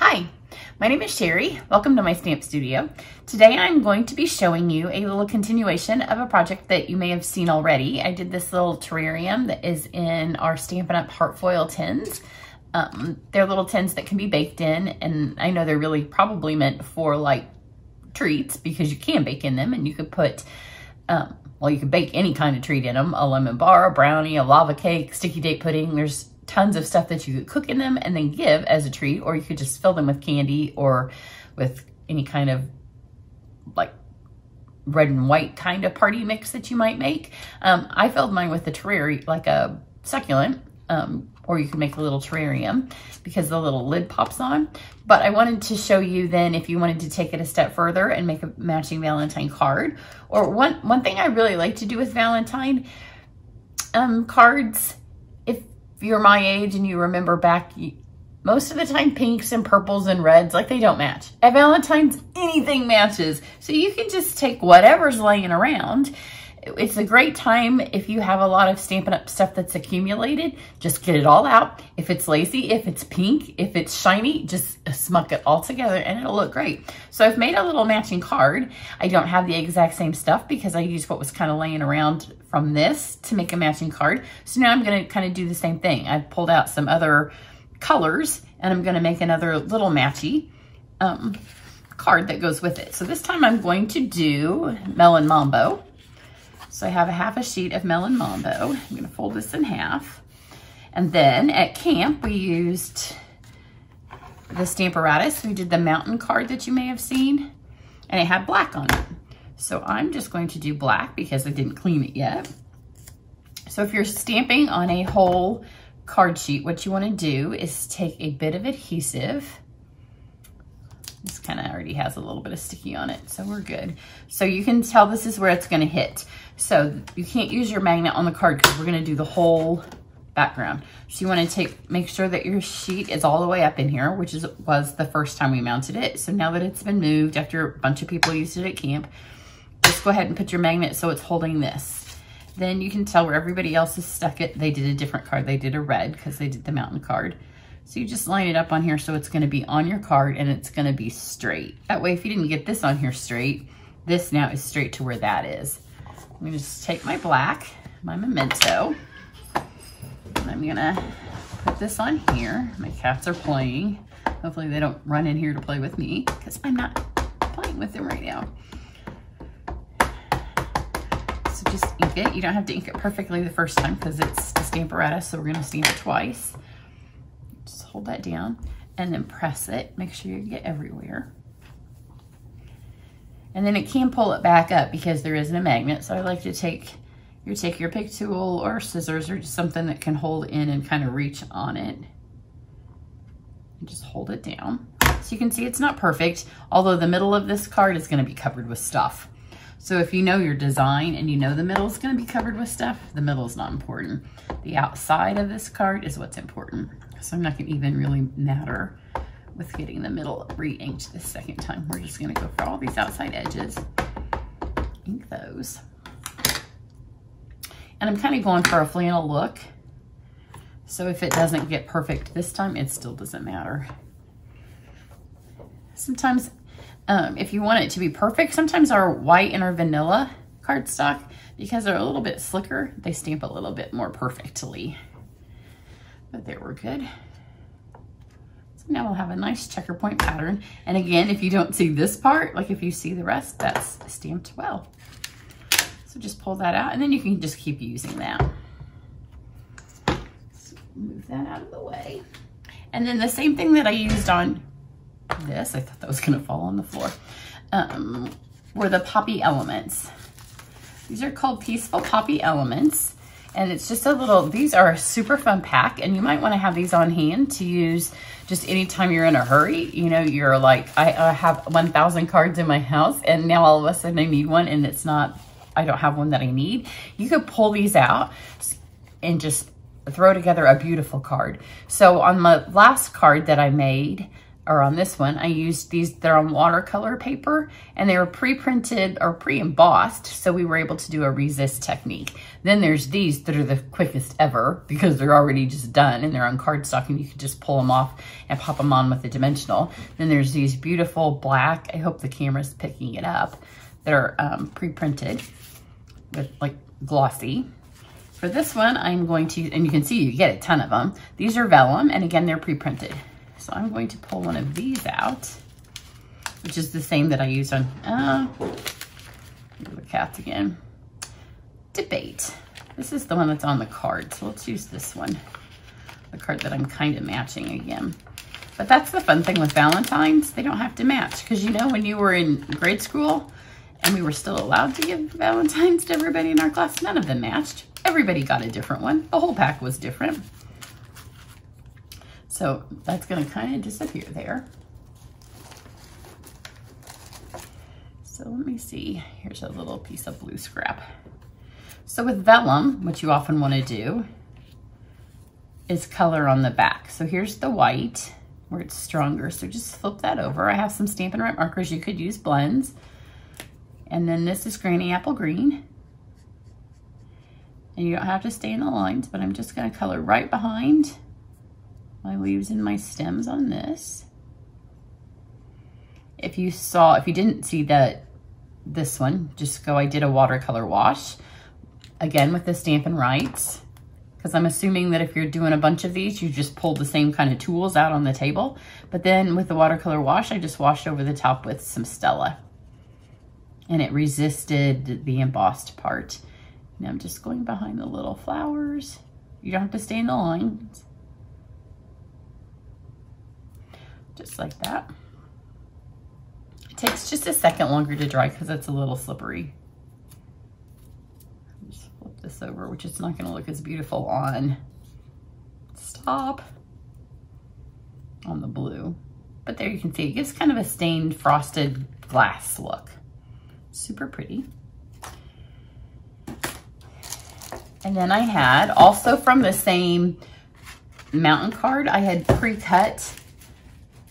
Hi, my name is Sherry. Welcome to my stamp studio. Today I'm going to be showing you a little continuation of a project that you may have seen already. I did this little terrarium that is in our Stampin' Up! Heart Foil tins. They're little tins that can be baked in, and I know they're really probably meant for like treats because you can bake in them, and you could put, well, you could bake any kind of treat in them, a lemon bar, a brownie, a lava cake, sticky date pudding. There's tons of stuff that you could cook in them and then give as a treat, or you could just fill them with candy or with any kind of like red and white kind of party mix that you might make. I filled mine with the terrarium, like a succulent, or you can make a little terrarium because the little lid pops on. But I wanted to show you then if you wanted to take it a step further and make a matching Valentine card. Or one thing I really like to do with Valentine cards, if you're my age and you remember back, most of the time pinks and purples and reds, like, they don't match. At Valentine's, anything matches. So you can just take whatever's laying around. It's a great time if you have a lot of Stampin' Up! Stuff that's accumulated. Just get it all out. If it's lacy, if it's pink, if it's shiny, just smuck it all together and it'll look great. So I've made a little matching card. I don't have the exact same stuff because I used what was kind of laying around from this to make a matching card. So now I'm going to kind of do the same thing. I've pulled out some other colors and I'm going to make another little matchy card that goes with it. So this time I'm going to do Melon Mambo. So I have a half a sheet of Melon Mambo. I'm going to fold this in half. And then at camp, we used the Stamparatus. We did the mountain card that you may have seen, and it had black on it. So I'm just going to do black because I didn't clean it yet. So if you're stamping on a whole card sheet, what you want to do is take a bit of adhesive. This kind of already has a little bit of sticky on it, so we're good. So you can tell this is where it's going to hit. So you can't use your magnet on the card because we're going to do the whole background. So you want to make sure that your sheet is all the way up in here, which was the first time we mounted it. So now that it's been moved after a bunch of people used it at camp, just go ahead and put your magnet so it's holding this. Then you can tell where everybody else has stuck it. They did a different card. They did a red because they did the mountain card. So you just line it up on here so it's going to be on your card and it's going to be straight. That way, if you didn't get this on here straight, this now is straight to where that is. I'm going to just take my black, my Memento, and I'm going to put this on here. My cats are playing. Hopefully they don't run in here to play with me because I'm not playing with them right now. So just ink it. You don't have to ink it perfectly the first time because it's the Stamparatus, so we're going to stamp it twice. Just hold that down and then press it. Make sure you get everywhere. And then it can pull it back up because there isn't a magnet. So I like to take your pick tool or scissors or just something that can hold in and kind of reach on it. And just hold it down. So you can see it's not perfect, although the middle of this card is going to be covered with stuff. So if you know your design and you know the middle is going to be covered with stuff, the middle is not important. The outside of this card is what's important. So I'm not going to even really matter with getting the middle re-inked this second time. We're just going to go for all these outside edges, ink those. And I'm kind of going for a flannel look. So if it doesn't get perfect this time, it still doesn't matter. Sometimes, if you want it to be perfect, sometimes our white and our vanilla cardstock, because they're a little bit slicker, they stamp a little bit more perfectly. But there, we're good. So now we'll have a nice checker point pattern. And again, if you don't see this part, like if you see the rest, that's stamped well. So just pull that out and then you can just keep using that. So move that out of the way. And then the same thing that I used on this, I thought that was gonna fall on the floor, were the poppy elements. These are called Peaceful Poppy Elements. And it's just a little, these are a super fun pack, and you might want to have these on hand to use just anytime you're in a hurry. You know, you're like, I have 1,000 cards in my house, and now all of a sudden I need one, and it's not, I don't have one that I need. You could pull these out and just throw together a beautiful card. So on my last card that I made, or on this one, I used these, they're on watercolor paper, and they were pre-printed or pre-embossed, so we were able to do a resist technique. Then there's these that are the quickest ever because they're already just done and they're on cardstock and you can just pull them off and pop them on with the dimensional. Then there's these beautiful black, I hope the camera's picking it up, that are pre-printed with like glossy. For this one, I'm going to, and you can see you get a ton of them. These are vellum, and again, they're pre-printed. So I'm going to pull one of these out, which is the same that I used on, the cats again. Debate. This is the one that's on the card, so let's use this one. The card that I'm kind of matching again. But that's the fun thing with Valentine's. They don't have to match, because you know when you were in grade school and we were still allowed to give Valentine's to everybody in our class, none of them matched. Everybody got a different one. The whole pack was different. So that's gonna kind of disappear there. So let me see, here's a little piece of blue scrap. So with vellum, what you often wanna do is color on the back. So here's the white where it's stronger. So just flip that over. I have some Stampin' Write markers. You could use blends. And then this is Granny Apple Green. And you don't have to stay in the lines, but I'm just gonna color right behind my leaves and my stems on this. If you didn't see this one, just go, I did a watercolor wash, again with the Stampin' Writes, because I'm assuming that if you're doing a bunch of these, you just pulled the same kind of tools out on the table. But then with the watercolor wash, I just washed over the top with some Stella. And it resisted the embossed part. Now I'm just going behind the little flowers. You don't have to stay in the lines. Just like that. It takes just a second longer to dry because it's a little slippery. Just flip this over, which is not gonna look as beautiful on, stop, on the blue. But there you can see, it gives kind of a stained frosted glass look. Super pretty. And then I had, also from the same mountain card, I had pre-cut.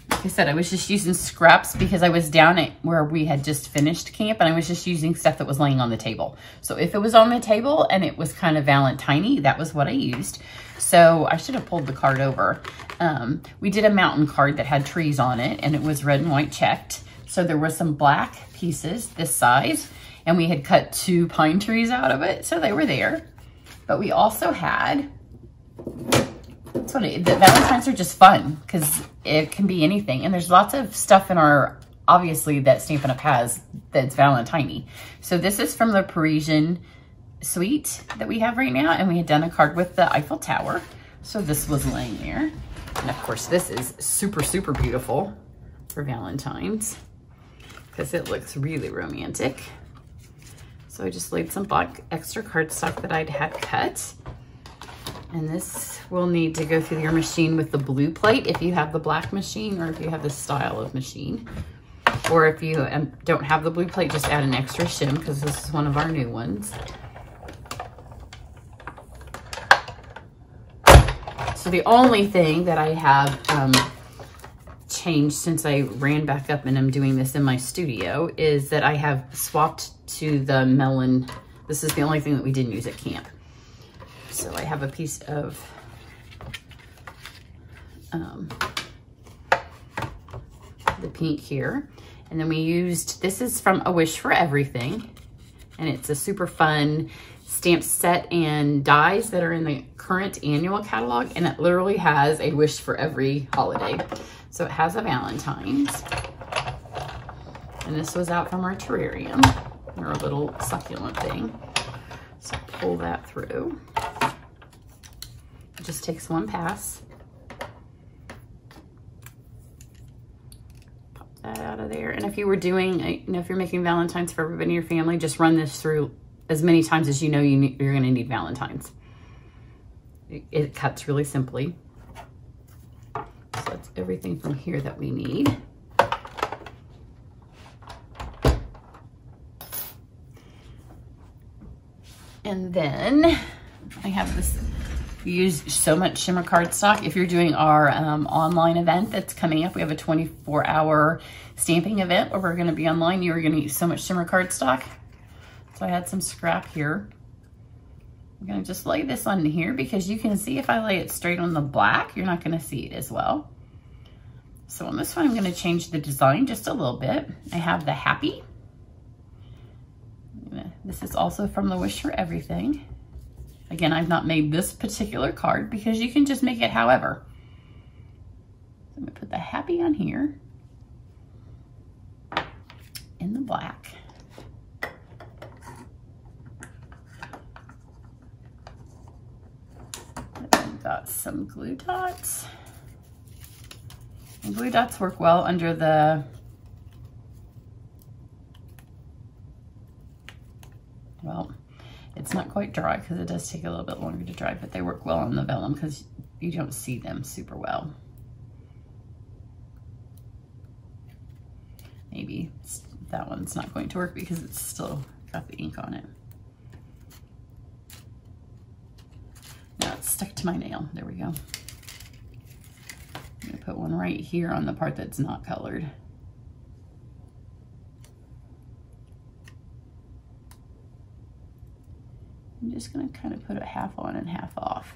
Like I said, I was just using scraps because I was down at where we had just finished camp and I was just using stuff that was laying on the table. So if it was on the table and it was kind of Valentine-y, that was what I used. So I should have pulled the card over. We did a mountain card that had trees on it and it was red and white checked. So there were some black pieces this size and we had cut 2 pine trees out of it. So they were there. But we also had, the Valentines are just fun because it can be anything. And there's lots of stuff in our, obviously, that Stampin' Up! Has that's Valentine-y. So this is from the Parisian suite that we have right now. And we had done a card with the Eiffel Tower. So this was laying there. And of course, this is super, super beautiful for Valentine's because it looks really romantic. So I just laid some black extra cardstock that I'd had cut. And this will need to go through your machine with the blue plate if you have the black machine or if you have this style of machine. Or if you don't have the blue plate, just add an extra shim because this is one of our new ones. So the only thing that I have changed since I ran back up and I'm doing this in my studio is that I have swapped to the melon. This is the only thing that we didn't use at camp. So I have a piece of the pink here. And then we used, this is from A Wish for Everything. And it's a super fun stamp set and dies that are in the current annual catalog. And it literally has a wish for every holiday. So it has a Valentine's. And this was out from our terrarium, our little succulent thing. So pull that through. It just takes one pass. Pop that out of there. And if you were doing, if you're making Valentine's for everybody in your family, just run this through as many times as you know you're gonna need Valentine's. It cuts really simply. So that's everything from here that we need. And then I have this We use so much shimmer cardstock. If you're doing our online event that's coming up, we have a 24-hour stamping event where we're gonna be online. You're gonna use so much shimmer cardstock. So I had some scrap here. I'm gonna just lay this on here because you can see if I lay it straight on the black, you're not gonna see it as well. So on this one, I'm gonna change the design just a little bit. I have the happy. This is also from the Wish for Everything. Again, I've not made this particular card because you can just make it however. So I'm gonna put the happy on here in the black. I've got some glue dots. And glue dots work well under the, well, it's not quite dry because it does take a little bit longer to dry, but they work well on the vellum because you don't see them super well. Maybe that one's not going to work because it's still got the ink on it. Now it's stuck to my nail. There we go. I'm gonna put one right here on the part that's not colored. I'm just gonna kind of put it half on and half off.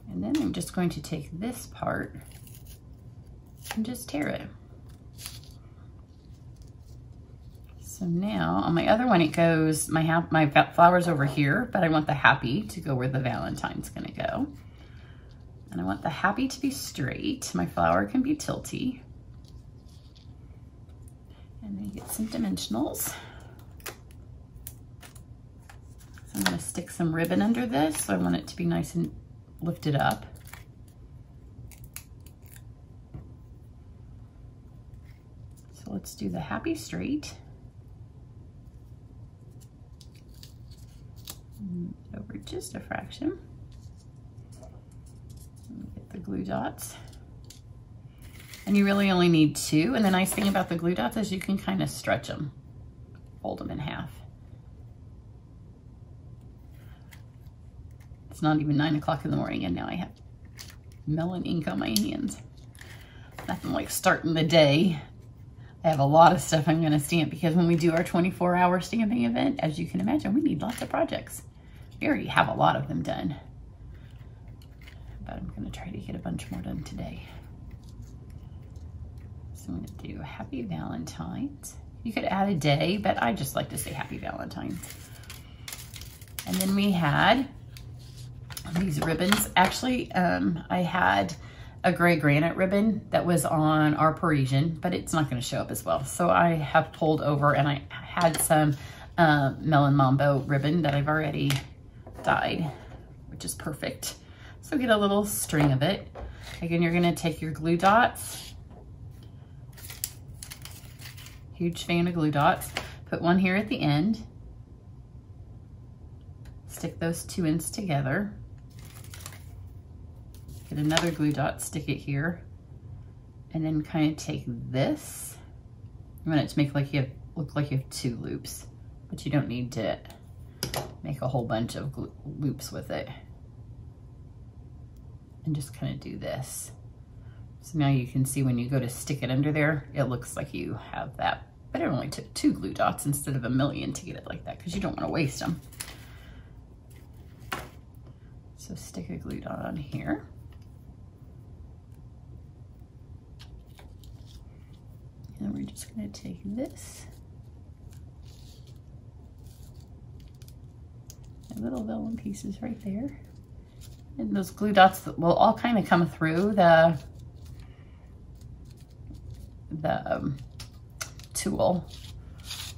And then I'm just going to take this part and just tear it. So now on my other one, it goes, my flower's over here, but I want the happy to go where the Valentine's gonna go. And I want the happy to be straight. My flower can be tilty. And then get some dimensionals. I'm gonna stick some ribbon under this, so I want it to be nice and lifted up. So let's do the happy straight. Over just a fraction. Get the glue dots. And you really only need 2. And the nice thing about the glue dots is you can kind of stretch them, fold them in half. It's not even 9 o'clock in the morning and now I have melon ink on my hands. Nothing like starting the day. I have a lot of stuff I'm gonna stamp because when we do our 24-hour stamping event, as you can imagine, we need lots of projects. We already have a lot of them done, but I'm gonna try to get a bunch more done today. So I'm gonna do Happy Valentine's. You could add a day, but I just like to say Happy Valentine's. And then we had these ribbons. Actually, I had a gray granite ribbon that was on our Parisian, but it's not going to show up as well. So I have pulled over and I had some Melon Mambo ribbon that I've already dyed, which is perfect. So get a little string of it. Again, you're going to take your glue dots. Huge fan of glue dots. Put one here at the end. Stick those 2 ends together. Get another glue dot, stick it here, and then kind of take this. You want it to make like look like you have 2 loops, but you don't need to make a whole bunch of loops with it. And just kind of do this. So now you can see when you go to stick it under there, it looks like you have that. But it only took 2 glue dots instead of a million to get it like that because you don't want to waste them. So stick a glue dot on here. And we're just going to take this, the little vellum pieces right there, and those glue dots that will all kind of come through the tool,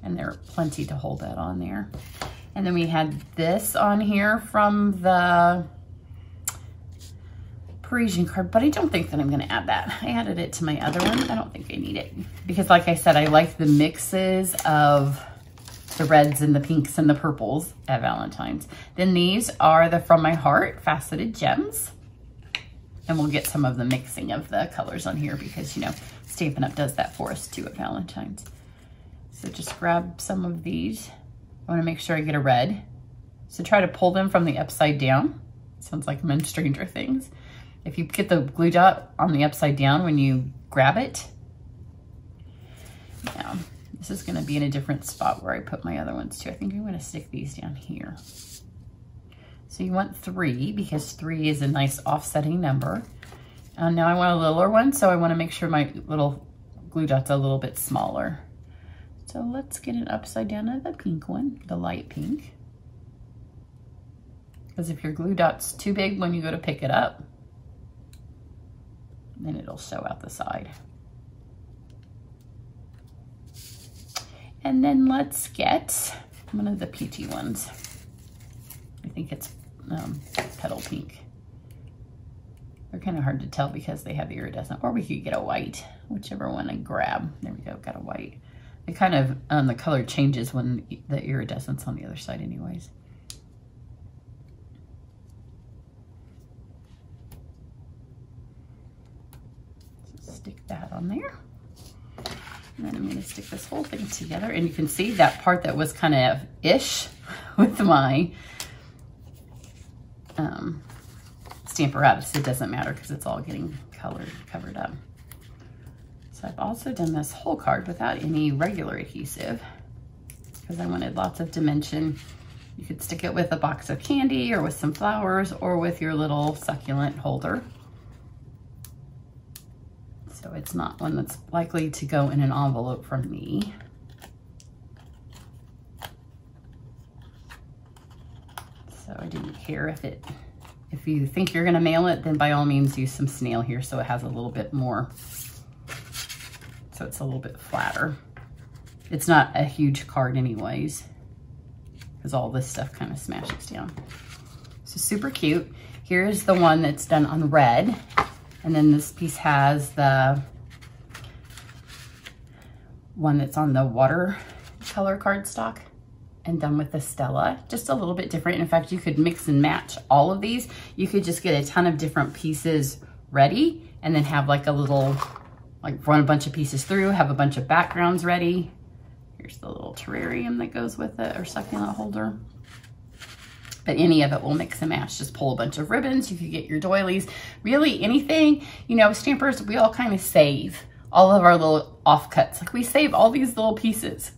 and there are plenty to hold that on there. And then we had this on here from the Parisian card, but I don't think that I'm going to add that. I added it to my other one. I don't think I need it because, like I said, I like the mixes of the reds and the pinks and the purples at Valentine's. Then these are the From My Heart Faceted Gems, and we'll get some of the mixing of the colors on here because, you know, Stampin' Up! Does that for us too at Valentine's. So just grab some of these. I want to make sure I get a red. So try to pull them from the upside down. Sounds like I'm in Stranger Things. If you get the glue dot on the upside down when you grab it. Now, this is gonna be in a different spot where I put my other ones too. I think I'm gonna stick these down here. So you want 3 because 3 is a nice offsetting number. Now I want a littler one, so I wanna make sure my little glue dot's a little bit smaller. So let's get it upside down to the pink one, the light pink. Because if your glue dot's too big when you go to pick it up, then it'll show out the side. And then let's get one of the peachy ones. I think it's petal pink. They're kind of hard to tell because they have the iridescent, or we could get a white, whichever one I grab. There we go, got a white. It kind of, the color changes when the iridescent's on the other side anyways. So stick that on there. And then I'm gonna stick this whole thing together. And you can see that part that was kind of ish with my Stamparatus. It doesn't matter because it's all getting covered up. So I've also done this whole card without any regular adhesive because I wanted lots of dimension. You could stick it with a box of candy or with some flowers or with your little succulent holder. So it's not one that's likely to go in an envelope from me. So I didn't care if you think you're gonna mail it, then by all means use some snail here so it has a little bit more, so it's a little bit flatter. It's not a huge card anyways, because all this stuff kind of smashes down. So super cute. Here's the one that's done on red. And then this piece has the one that's on the watercolor cardstock and done with the Stella. Just a little bit different. In fact, you could mix and match all of these. You could just get a ton of different pieces ready and then have like a little, like run a bunch of pieces through, have a bunch of backgrounds ready. Here's the little terrarium that goes with it, or succulent holder. But any of it will mix and match. Just pull a bunch of ribbons. You could get your doilies. Really anything, you know, stampers, we all kind of save all of our little offcuts. Like we save all these little pieces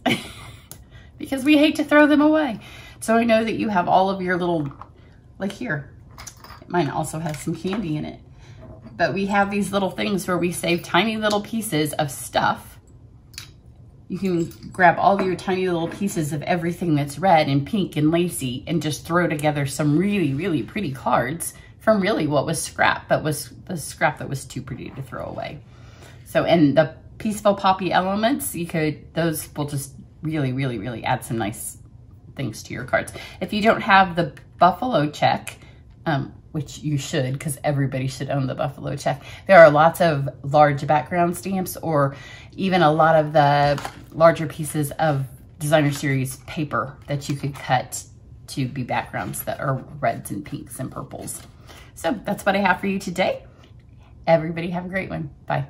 because we hate to throw them away. So I know that you have all of your little, like here, mine also has some candy in it. But we have these little things where we save tiny little pieces of stuff. You can grab all of your tiny little pieces of everything that's red and pink and lacy and just throw together some really, really pretty cards from really what was scrap, but was the scrap that was too pretty to throw away. So, and the Peaceful Poppy elements, those will just really, really, really add some nice things to your cards. If you don't have the buffalo check, which you should, because everybody should own the buffalo check. There are lots of large background stamps or even a lot of the larger pieces of designer series paper that you could cut to be backgrounds that are reds and pinks and purples. So that's what I have for you today. Everybody have a great one. Bye.